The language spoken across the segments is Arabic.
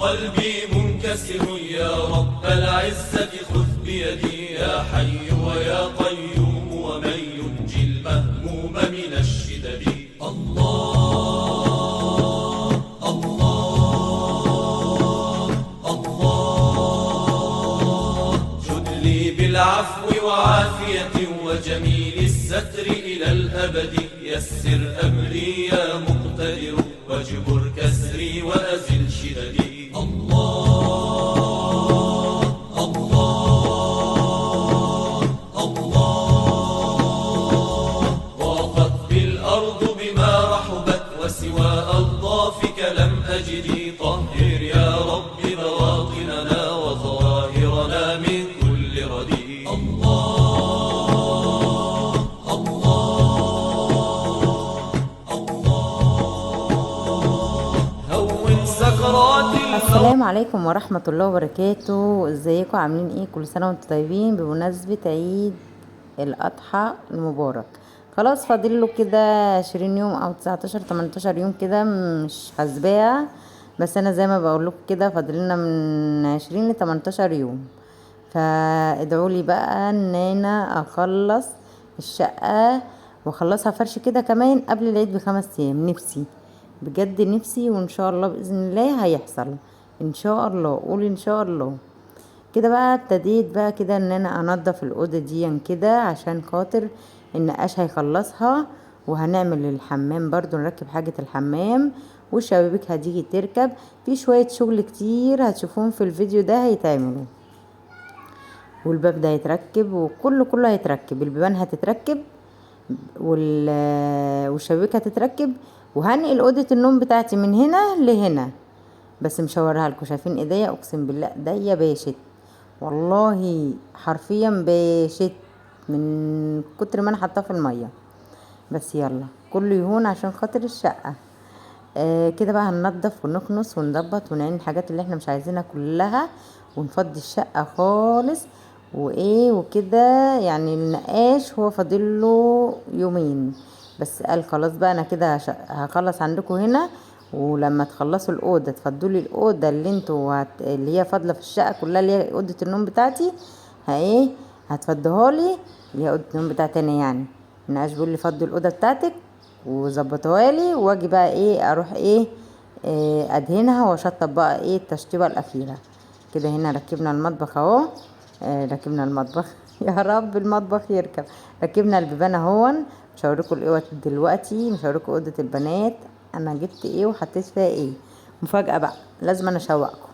قلبي منكسر يا رب العزة خذ بيدي يا حي ويا قيوم ومن ينجي المهموم من الشدد. الله الله الله جد لي بالعفو وعافية وجميل الستر إلى الأبد. يسر أمري يا مقتدر واجبر كسري وأزل شددي. الله الله الله ضاقت بالأرض بما رحبت وسوى ألطافك لم أجدي. طهر يا رب بواطننا وظواهرنا من كل ردي. الله الله الله هون سكرات السلام عليكم ورحمة الله وبركاته. ازيكم عاملين ايه؟ كل سنة وانتم طيبين بمناسبة عيد الأضحى المبارك. خلاص فاضل له كده 20 يوم او 19 18 يوم كده، مش حاسباها، بس انا زي ما بقول لكم كده فاضل لنا من 20 ل 18 يوم. فادعوا لي بقى ان انا اخلص الشقة واخلصها فرش كده كمان قبل العيد ب5 ايام. نفسي بجد نفسي، وان شاء الله باذن الله هيحصل ان شاء الله. قول ان شاء الله. كده بقى ابتديت بقى كده ان انا انضف الاوضه دي كده عشان خاطر النقاش هيخلصها، وهنعمل الحمام برضو نركب حاجه الحمام، والشبابيك هتيجي تركب. في شويه شغل كتير هتشوفوهم في الفيديو ده هيتعملوا، والباب ده هيتركب وكله هيتركب. البيبان هتتركب والشبابيك هتتركب، وهنقل اوضه النوم بتاعتي من هنا لهنا. بس مش هوريها لكم. شايفين ايديا؟ اقسم بالله ايديا باشت، والله حرفيا باشت من كتر ما انا حطاها في الميه. بس يلا كله يهون عشان خاطر الشقه. كده بقى هننضف ونكنس ونظبط ونعين الحاجات اللي احنا مش عايزينها كلها، ونفضي الشقه خالص وايه وكده. يعني النقاش هو فاضله يومين بس. قال خلاص بقى انا كده هخلص عندكم هنا، ولما تخلصوا الاوضه تفضوا لي الاوضه اللي هي فاضله في الشقه كلها، اللي هي اوضه النوم بتاعتي، ايه هتفضوها لي، اللي هي اوضه النوم بتاعتي انا. يعني النقاش بيقول لي فضوا الاوضه بتاعتك وظبطوها لي، واجي بقى ايه اروح ادهنها واشطب بقى التشطيبه الاخيره. كده هنا ركبنا المطبخ اهو. ركبنا المطبخ يا رب المطبخ يركب. ركبنا البيبان اهون. مش هوريكم الاوض دلوقتي، مش هوريكم اوضه البنات انا جبت ايه وحطيت فيها ايه. مفاجاه بقى، لازم انا اشوقكم.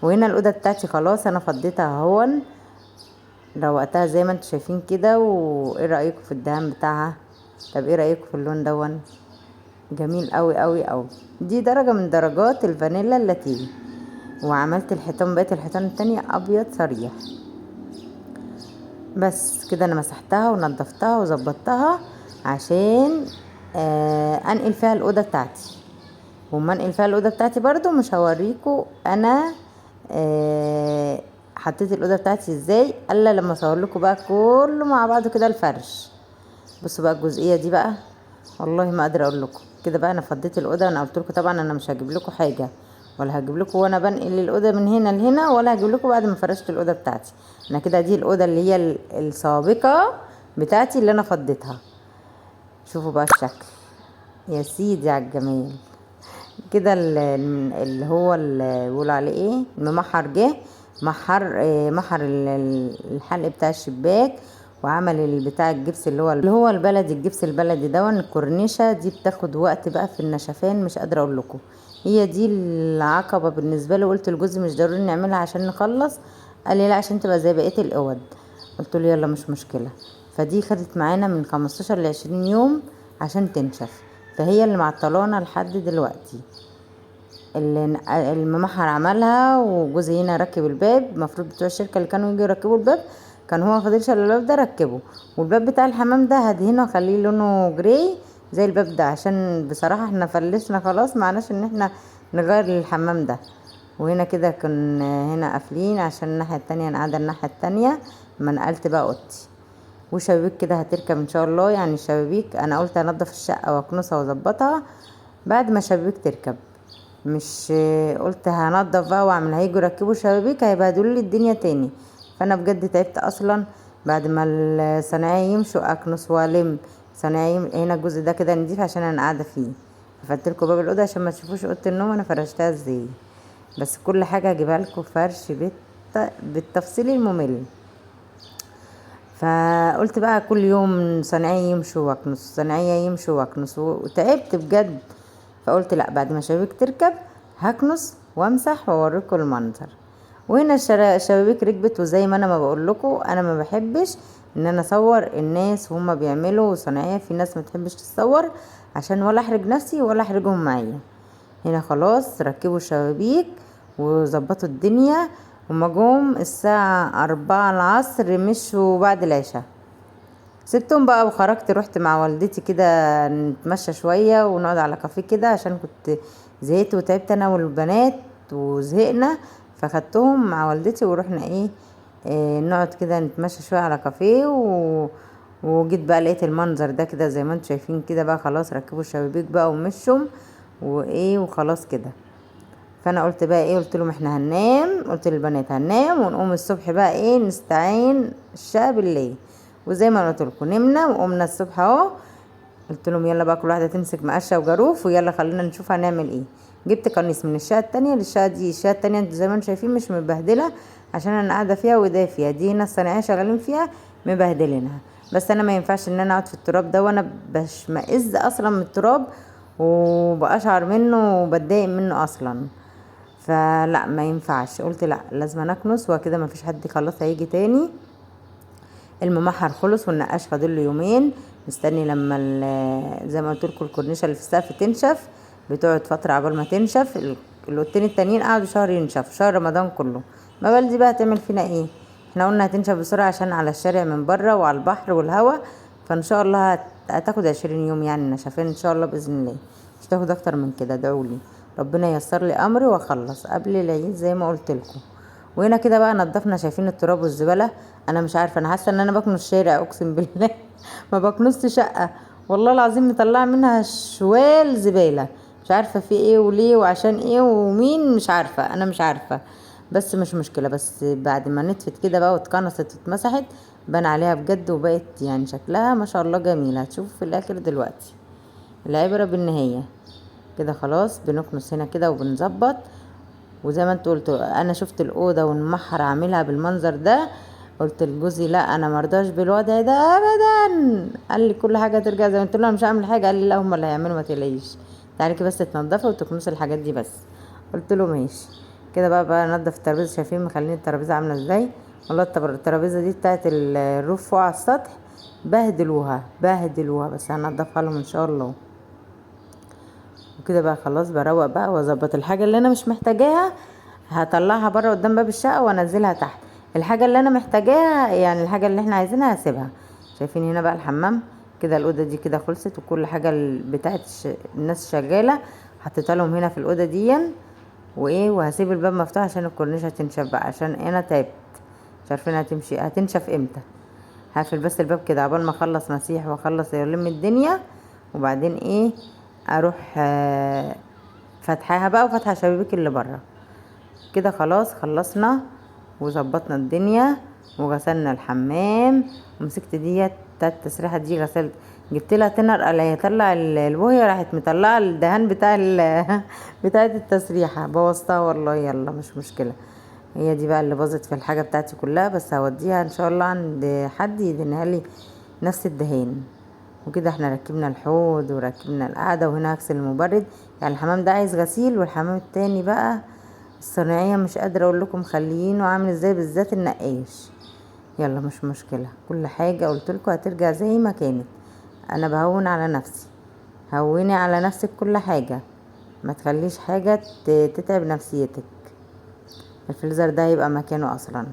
وهنا الاوضه بتاعتي خلاص انا فضيتها اهون، روقتها زي ما انتم شايفين كده. وايه رايكم في الدهان بتاعها؟ طب ايه رايكم في اللون دون؟ جميل قوي قوي قوي. دي درجه من درجات الفانيلا اللاتيه. وعملت الحيطان، بقيت الحيطان التانية ابيض صريح. بس كده انا مسحتها ونضفتها وظبطتها عشان انقل فيها الاوضه بتاعتي. وما انقل فيها الاوضه بتاعتي برضو مش هوريكم انا حطيت الاوضه بتاعتي ازاي الا لما اصور لكم بقى كله مع بعضه كده الفرش. بصوا بقى الجزئيه دي بقى، والله ما قادره اقول لكم. كده بقى انا فضيت الاوضه. انا قلت لكم طبعا انا مش هجيب لكم حاجه، ولا هجيب لكم وانا بنقل الاوضه من هنا لهنا، ولا هجيب لكم بعد ما فرشت الاوضه بتاعتي. انا كده دي الاوضه اللي هي السابقه بتاعتي اللي انا فضيتها. شوفوا بقى الشكل يا سيدي على الجمال. كده اللي هو اللي بيقول عليه ايه الممحر جه محر الحلق بتاع الشباك، وعمل بتاع الجبس اللي هو البلدي، الجبس البلدي ده. الكورنيشه دي بتاخد وقت بقى في النشفان، مش قادره اقول لكم. هي دي العقبه بالنسبه لي. قلت لجوزي مش ضروري نعملها عشان نخلص، قال لي لا عشان تبقى زي بقيه الاوض. قلت له يلا مش مشكله. فدي خدت معانا من 15 ل 20 يوم عشان تنشف، فهي اللي معطلانا لحد دلوقتي. الممحر عملها، وجوزي هنا ركب الباب. المفروض بتوع الشركه اللي كانوا يجوا يركبوا الباب كان هو فاضلش الا الباب ده ركبه. والباب بتاع الحمام ده هدهنه واخليه لونه جراي زي الباب ده، عشان بصراحه احنا فلسنا خلاص معناش ان احنا نغير الحمام ده. وهنا كده كنا هنا قافلين عشان الناحيه التانية، انا قاعده الناحيه التانية. ما نقلت بقى اوضتي. وشبابيك كده هتركب ان شاء الله. يعني الشبابيك انا قلت انضف الشقه واكنسها واظبطها بعد ما الشبابيك تركب. مش قلت هنضف بقى واعمل، هيجوا يركبوا شبابيك هيبهدلوا لي الدنيا تاني. فانا بجد تعبت اصلا. بعد ما الصناعيه يمشوا اكنس والم صناعيه هنا الجزء ده كده نضيف عشان انا قاعده فيه. قفلت لكم باب الاوضه عشان ما تشوفوش اوضه النوم انا فرشتها ازاي، بس كل حاجه هجيبها لكم فرش بالتفصيل الممل. فقلت بقى كل يوم صناعيه يمشوا واكنس، صناعيه يمشوا واكنس، وتعبت بجد. فقلت لا، بعد ما الشبابيك تركب هكنس وامسح واوريكم المنظر. وهنا الشبابيك ركبت، وزي ما انا ما بقول لكم انا ما بحبش ان انا اصور الناس وهما بيعملوا صناعيه، في ناس ما تحبش تصور عشان ولا احرج نفسي ولا احرجهم معايا. هنا خلاص ركبوا الشبابيك وظبطوا الدنيا، وما جم الساعة 4 العصر مشوا بعد العشاء. سبتهم بقى وخرجت، رحت مع والدتي كده نتمشى شوية ونقعد على كافيه كده عشان كنت زهقت وتعبت انا والبنات وزهقنا. فخدتهم مع والدتي ورحنا نقعد كده نتمشى شوية على كافيه وجيت بقى لقيت المنظر ده كده زي ما انتم شايفين كده. بقى خلاص ركبوا الشبابيك بقى ومشوا وخلاص كده. فانا قلت بقى قلت لهم احنا هننام، قلت للبنات هننام ونقوم الصبح بقى نستعين الشقه بالليل. وزي ما قلت لكم نمنا وقمنا الصبح اهو. قلت لهم يلا بقى كل واحده تمسك مقشه وجاروف ويلا خلينا نشوف هنعمل ايه. جبت قميص من الشقه التانية للشقه دي. الشقه التانية انتوا زي ما انتم شايفين مش مبهدله عشان انا قاعده فيها وايديا فيها، دي ناس صناعيه شغالين فيها مبهدلينها. بس انا ما ينفعش ان انا اقعد في التراب ده، وانا بشمئز اصلا من التراب وبقشعر منه وبتضايق منه اصلا. فلا ما ينفعش، قلت لا لازم نكنس وكده ما فيش حد خلاص هيجي تاني. الممحر خلص والنقاش فاضل له يومين، مستني لما زي ما قلت لكم الكورنيشه اللي في السقف تنشف، بتقعد فتره عبال ما تنشف. الاوضتين التانيين قعدوا شهر ينشف، شهر رمضان كله. ما بلدي بقى هتعمل فينا ايه؟ احنا قلنا هتنشف بسرعه عشان على الشارع من بره وعلى البحر والهوا، فان شاء الله هتاخد 20 يوم يعني نشفين ان شاء الله باذن الله، مش تاخد اكتر من كده. ادعولي ربنا ييسر لي امري واخلص قبل العيد زي ما قلت لكم. وهنا كده بقى نضفنا، شايفين التراب والزباله. انا مش عارفه، انا حاسه ان انا بكنس الشارع اقسم بالله ما بكنسش شقه والله العظيم، مطلعه منها شوال زباله. مش عارفه في ايه وليه وعشان ايه ومين، مش عارفه، انا مش عارفه. بس مش مشكله، بس بعد ما نتفت كده بقى واتكنست واتمسحت بان عليها بجد وبقت يعني شكلها ما شاء الله جميله. هتشوفوا في الاخر دلوقتي، العبره بالنهايه. كده خلاص بنكنس هنا كده وبنظبط. وزي ما انتوا قلتوا انا شفت الاوضه والمحر عاملها بالمنظر ده، قلت لجوزي لا انا مرضاش بالوضع ده ابدا. قال لي كل حاجه ترجع زي ما قلت له انا مش هعمل حاجه. قال لي لا هم اللي هيعملوا ما تقلقيش، تعالي بس تنضفي وتكنسي الحاجات دي بس. قلت له ماشي. كده بقى نضف الترابيزه، شايفين مخلين الترابيزه عامله ازاي؟ والله الترابيزه دي بتاعت الروف فوق على السطح بهدلوها بهدلوها، بس هنضفها لهم ان شاء الله. وكده بقى خلاص بروق بقى واظبط الحاجه اللي انا مش محتاجاها هطلعها بره قدام باب الشقه وانزلها تحت. الحاجه اللي انا محتاجاها يعني الحاجه اللي احنا عايزينها هسيبها. شايفين هنا بقى الحمام كده، الاوضه دي كده خلصت وكل حاجه بتاعت الناس شغاله حطيتها لهم هنا في الاوضه دي. وهسيب الباب مفتوح عشان الكورنيشه تنشف بقى، عشان انا تعبت مش عارفين هتنشف امتى. هقفل بس الباب كده عقبال ما اخلص مسيح واخلص يلم الدنيا، وبعدين اروح فتحاها بقى وفتحه شبابيك اللي بره. كده خلاص خلصنا وظبطنا الدنيا وغسلنا الحمام. ومسكت ديت التسريحه دي غسلت، جبت لها تنر قال يطلع البويه، راحت مطلعه الدهان بتاعه التسريحه بوظتها والله. يلا مش مشكله، هي دي بقى اللي باظت في الحاجه بتاعتي كلها، بس هوديها ان شاء الله عند حد يدهنها لي نفس الدهان. وكده احنا ركبنا الحوض وركبنا القعده، وهنا هغسل المبرد. يعني الحمام ده عايز غسيل، والحمام التاني بقى الصناعيه مش قادره اقول لكم مخليينه عامل ازاي، بالذات النقاش. يلا مش مشكله، كل حاجه قلت لكم هترجع زي ما كانت. انا بهون على نفسي، هوني على نفسك كل حاجه، ما تخليش حاجه تتعب نفسيتك. الفريزر ده هيبقى مكانه اصلا.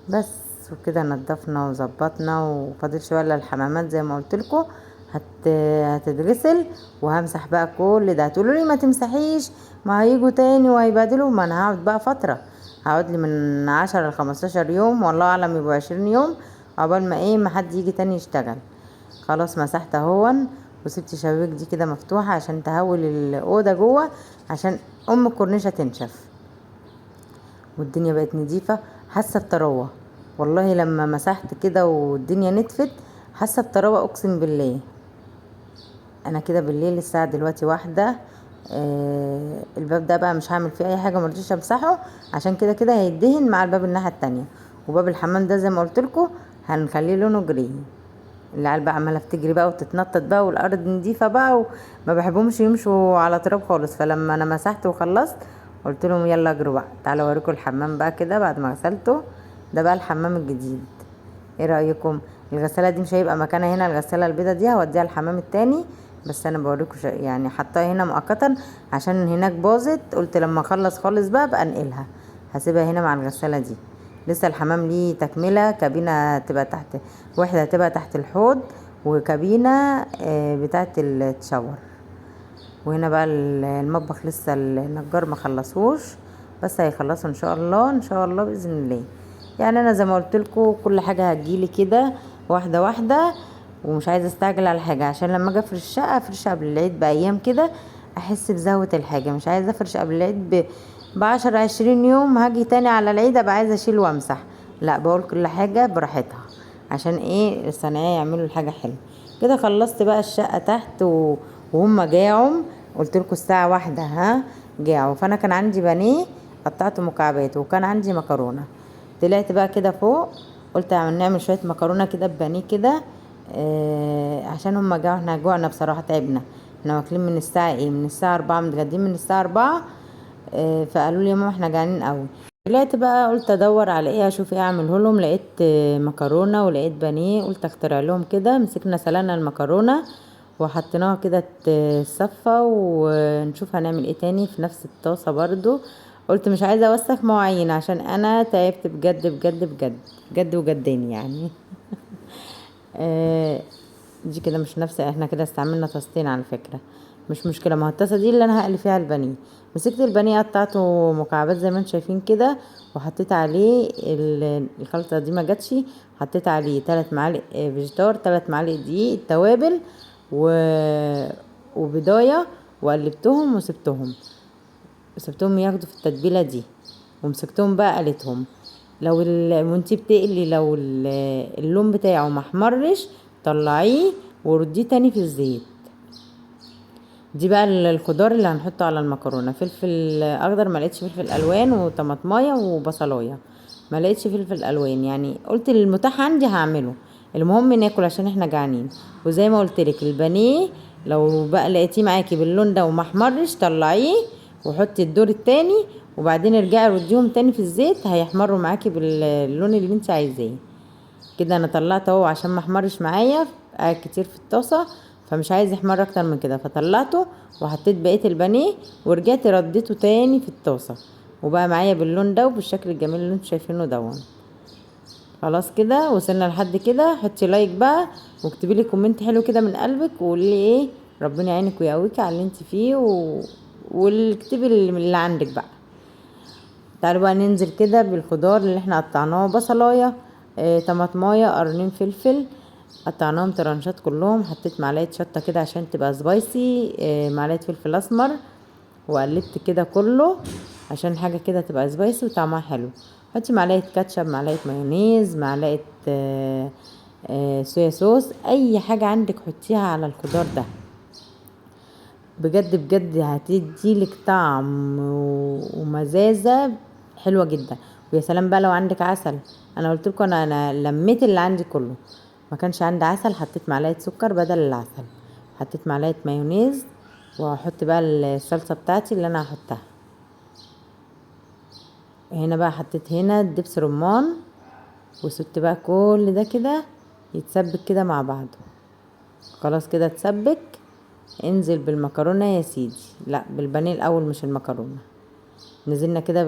بس وكده نضفنا وظبطنا، وفاضل شويه للحمامات زي ما قلت لكم هتتغسل. وهمسح بقى كل ده. هتقولوا لي ما تمسحيش، ما هيجوا تاني وهيبهدلوا. ما انا هقعد بقى فتره، هقعد لي من 10 ل15 يوم والله اعلم يبقوا 20 يوم عقبال ما ما حد يجي تاني يشتغل. خلاص مسحت اهون وسبت الشبابيك دي كده مفتوحة عشان تهول الأوضة جوه، عشان الكورنيشة تنشف. والدنيا بقت نظيفة، حاسة بطراوة والله لما مسحت كده والدنيا نتفت، حاسة بطراوة اقسم بالله. انا كده بالليل الساعة دلوقتي 1. الباب ده بقى مش هعمل فيه اي حاجة، مرضيش امسحه عشان كده كده هيدهن مع الباب الناحية التانية. وباب الحمام ده زي ما قلتلكوا هنخليه لونه جري. العيال بقى عماله بتجري بقى وتتنطط بقى، والارض نضيفه بقى، وما بحبهمش يمشوا على تراب خالص. فلما انا مسحت وخلصت قلت لهم يلا اجروا بقى، تعالوا اوريكم الحمام بقى كده بعد ما غسلته. ده بقى الحمام الجديد، ايه رايكم؟ الغساله دي مش هيبقى مكانها هنا، الغساله البيضه دي هوديها الحمام التاني، بس انا بوريكم يعني حطاها هنا مؤقتا عشان هناك باظت. قلت لما اخلص خالص بقى انقلها، هسيبها هنا مع الغساله دي. لسه الحمام ليه تكمله، كابينه تبقى تحت، واحده هتبقى تحت الحوض، وكابينه بتاعه الشاور. وهنا بقى المطبخ لسه النجار ما خلصوش، بس هيخلصوا ان شاء الله ان شاء الله باذن الله. يعني انا زي ما قلت لكم كل حاجه هتجيلي كده واحده واحده، ومش عايزه استعجل على حاجه، عشان لما اجي افرش الشقه افرشها قبل العيد بايام كده، احس بزهوه الحاجه. مش عايزه افرش قبل العيد ب10 20 يوم، هاجي تاني على العيد ابقى عايزه اشيل وامسح. لا، بقول كل حاجه براحتها، عشان ايه الصناعيه يعملوا الحاجه حلوه كده. خلصت بقى الشقه تحت وهم جاعوا. قلت لكم الساعه 1 ها جاعوا. فانا كان عندي بانيه قطعته مكعبات، وكان عندي مكرونه. طلعت بقى كده فوق، قلت نعمل شويه مكرونه كده ببانيه كده، عشان هم جاعوا. احنا جوعنا بصراحه، تعبنا. احنا واكلين من الساعه من الساعه 4، متغدين من الساعه 4. فقالوا لي يا ماما احنا جعانين قوي. طلعت بقى قلت ادور على ايه، اشوف ايه اعمله لهم. لقيت مكرونه ولقيت بانيه، قلت اخترع لهم كده. مسكنا سلقنا المكرونه وحطيناها كده تصفى، ونشوف هنعمل ايه تاني في نفس الطاسه برضو. قلت مش عايزه اوسخ مواعين، عشان انا تعبت بجد بجد بجد بجد وجداني يعني. دي كده مش نفس، احنا كده استعملنا طاستين على فكره، مش مشكله. ما هو الطاسه دي اللي انا هقلي فيها البانيه. مسكت البانيه قطعته مكعبات زي ما انتم شايفين كده، وحطيت عليه الخلطه دي ما جاتش، حطيت عليه 3 معالق فيجيتار، 3 معالق دقيق، التوابل وبضايه، وقلبتهم وسبتهم ياخدوا في التتبيله دي. ومسكتهم بقى قليتهم. لو وانتي بتقلي لو اللون بتاعه محمرش طلعيه ورديه تاني في الزيت. دي بقى الخضار اللي هنحطه على المكرونه. فلفل اخضر، ما لقيتش فلفل الوان، وطماطمايه وبصلايه، ما لقيتش فلفل الوان. يعني قلت المتاح عندي هعمله، المهم ناكل عشان احنا جعانين. وزي ما قلت لك البانيه لو بقى لقيتيه معاكي باللون ده ومحمرش طلعيه وحطي الدور التاني، وبعدين ارجعي رديهم تاني في الزيت، هيحمروا معاكي باللون اللي انت عايزاه. كده انا طلعت اهو عشان ما احمرش معايا كتير في الطاسه، فمش عايز يحمر اكتر من كده. فطلعته وحطيت بقيه البانيه، ورجعت رديته تاني في الطاسه، وبقى معايا باللون ده وبالشكل الجميل اللي انتوا شايفينه دون. خلاص كده وصلنا لحد كده. حطي لايك بقى، واكتبي لي كومنت حلو كده من قلبك، وقولي لي ايه ربنا يعينك ويقويكي على اللي انت فيه واكتبي اللي عندك بقى. تعالوا بقى ننزل كده بالخضار اللي احنا قطعناه. بصلايه، طماطمايه، قرنين فلفل قطعناهم ترانشات كلهم. حطيت معلقه شطه كده عشان تبقى سبايسي، معلقه فلفل اسمر، وقلبت كده كله عشان حاجه كده تبقى سبايسي وطعمها حلو. حطي معلقه كاتشب، معلقه مايونيز، معلقه صويا صوص، اي حاجه عندك حطيها على الخضار ده. بجد بجد هتديلك طعم ومزازه حلوه جدا. ويا سلام بقى لو عندك عسل. انا قلت لكم انا لميت اللي عندي كله، ما كانش عندي عسل حطيت معلقه سكر بدل العسل، حطيت معلقه مايونيز، وهحط بقى الصلصه بتاعتي اللي انا هحطها هنا. بقى حطيت هنا دبس رمان، وسبت بقى كل ده كده يتسبك كده مع بعضه. خلاص كده اتسبك. انزل بالمكرونه يا سيدي، لا بالبانيه الاول مش المكرونه. نزلنا كده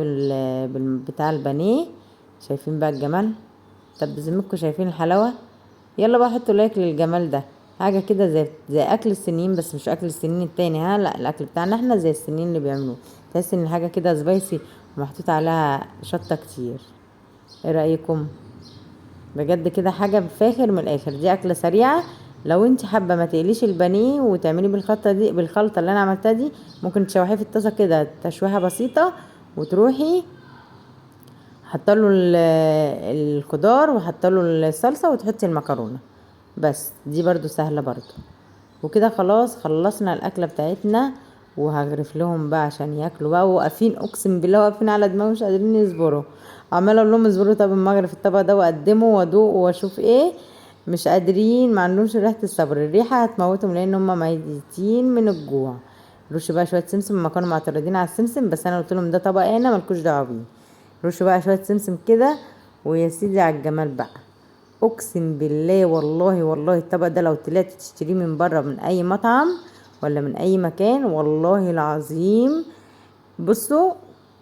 بتاع البانيه. شايفين بقى الجمال؟ طب بذمتكم شايفين الحلاوه؟ يلا بقى حطوا لايك للجمال ده. حاجه كده زي اكل السنين، بس مش اكل السنين التاني، ها لا، الاكل بتاعنا احنا زي السنين اللي بيعملوه. تحس ان الحاجه كده سبايسي ومحطوط عليها شطه كتير. ايه رايكم؟ بجد كده حاجه بفاخر من الاخر. دي اكله سريعه لو انت حابه ما تقليش البانيه وتعملي بالخلطه اللي انا عملتها دي، ممكن تشوحيه في الطاسه كده تشويحه بسيطه، وتروحي حطله الخضار وحطله الصلصه وتحطي المكرونه. بس دي برضو سهله برضو. وكده خلاص خلصنا الاكله بتاعتنا، وهغرف لهم بقى عشان ياكلوا بقى، وواقفين اقسم بالله واقفين على دماغهم مش قادرين يصبروا. عماله اقول لهم اصبروا، طب اما اغرف الطبق ده واقدمه وادوق واشوف ايه، مش قادرين، ما عندهمش ريحه الصبر، الريحه هتموتهم لان هم ميتين من الجوع. رشوا بقى شويه سمسم، ما كانوا معترضين على السمسم، بس انا قلت لهم ده طبق انا مالكوش دعوه بيه. رشوا بقى شويه سمسم كده، ويا سيدي على الجمال بقى. اقسم بالله والله والله الطبق ده لو طلعت تشتريه من بره من اي مطعم ولا من اي مكان، والله العظيم بصوا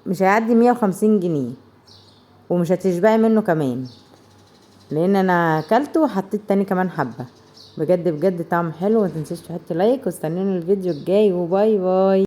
مش هيعدي 150 جنيه، ومش هتشبعي منه كمان، لان انا اكلته وحطيت تاني كمان حبة. بجد بجد طعم حلو. متنسيش تحطي لايك، واستنوني الفيديو الجاي، وباي باي.